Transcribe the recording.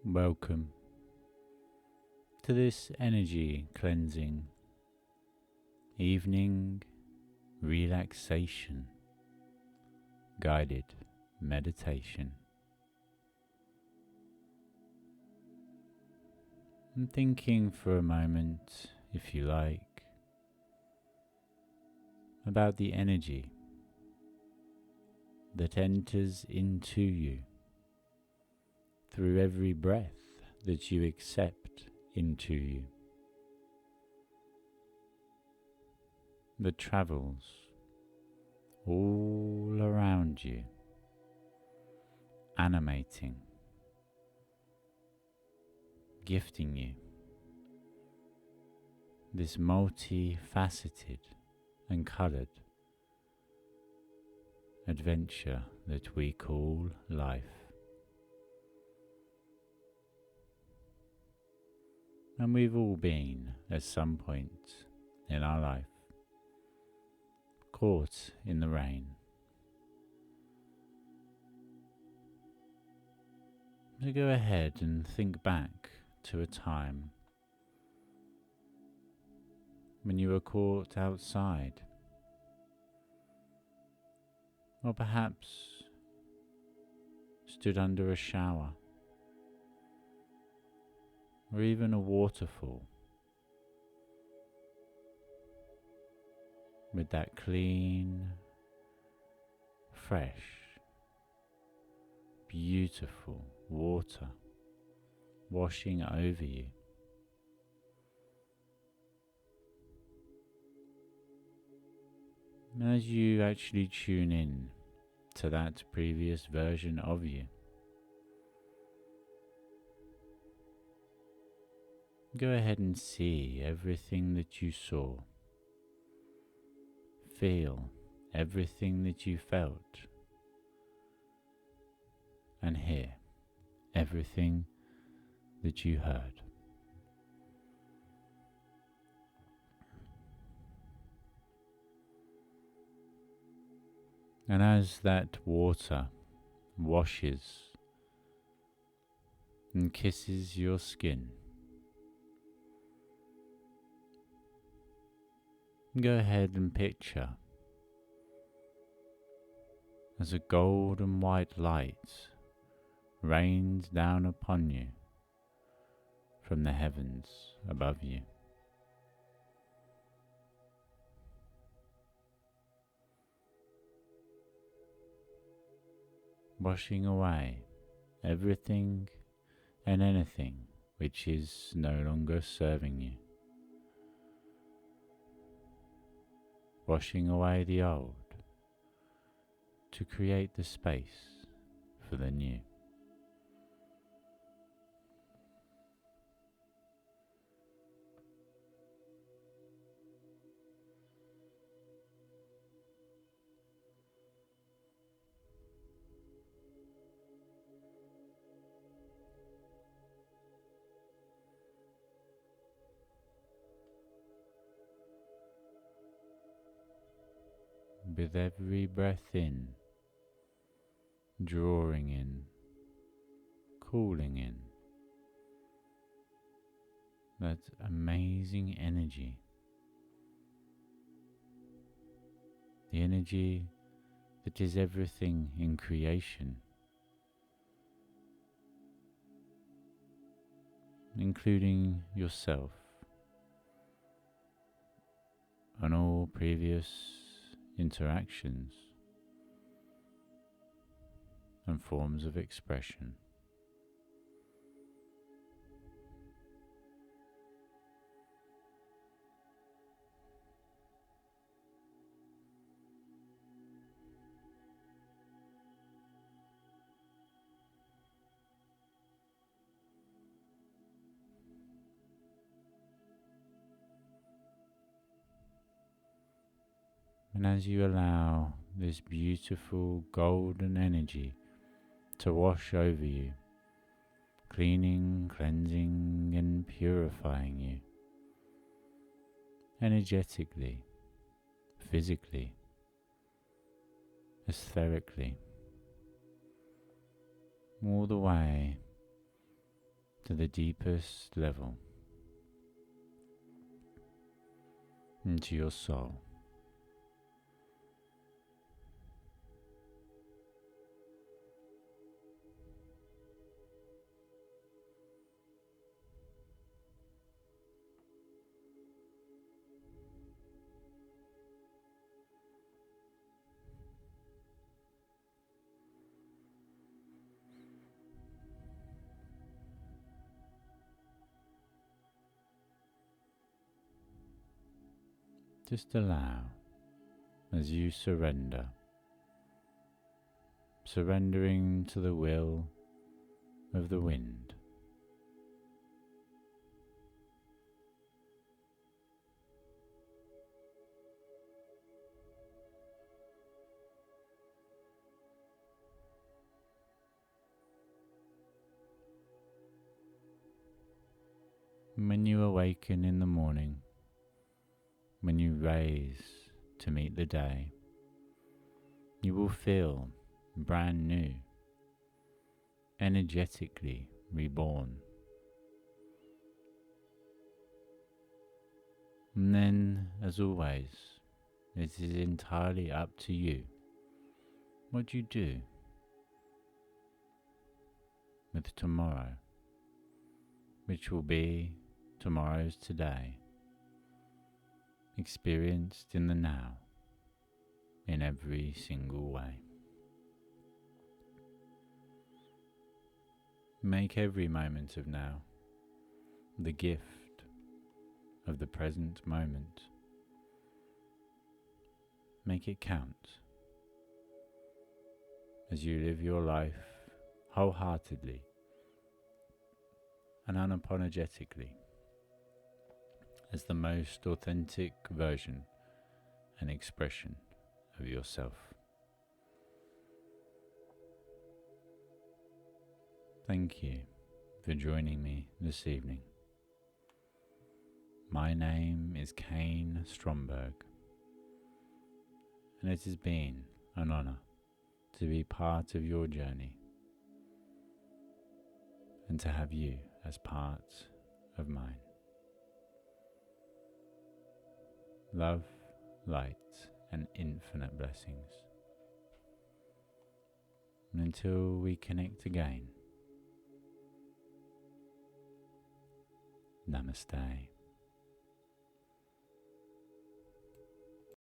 Welcome to this energy cleansing evening relaxation guided meditation. I'm thinking for a moment, if you like, about the energy that enters into you through every breath that you accept into you, that travels all around you, animating, gifting you this multifaceted and coloured adventure that we call life. And we've all been, at some point in our life, caught in the rain. So go ahead and think back to a time when you were caught outside, or perhaps stood under a shower, or even a waterfall, with that clean, fresh, beautiful water washing over you. And as you actually tune in to that previous version of you, go ahead and see everything that you saw. Feel everything that you felt. And hear everything that you heard. And as that water washes and kisses your skin, go ahead and picture as a golden white light rains down upon you from the heavens above you. Washing away everything and anything which is no longer serving you. Washing away the old to create the space for the new. With every breath in, drawing in, cooling in, that amazing energy, the energy that is everything in creation, including yourself and all previous interactions and forms of expression. And as you allow this beautiful golden energy to wash over you, cleaning, cleansing and purifying you, energetically, physically, etherically, all the way to the deepest level, into your soul. Just allow as you surrender, surrendering to the will of the wind. When you awaken in the morning, when you rise to meet the day, you will feel brand new, energetically reborn. And then, as always, it is entirely up to you what you do with tomorrow, which will be tomorrow's today, experienced in the now, in every single way. Make every moment of now the gift of the present moment. Make it count as you live your life wholeheartedly and unapologetically as the most authentic version and expression of yourself. Thank you for joining me this evening. My name is Kaine Stromberg, and it has been an honor to be part of your journey and to have you as part of mine. Love, light, and infinite blessings. And until we connect again, Namaste.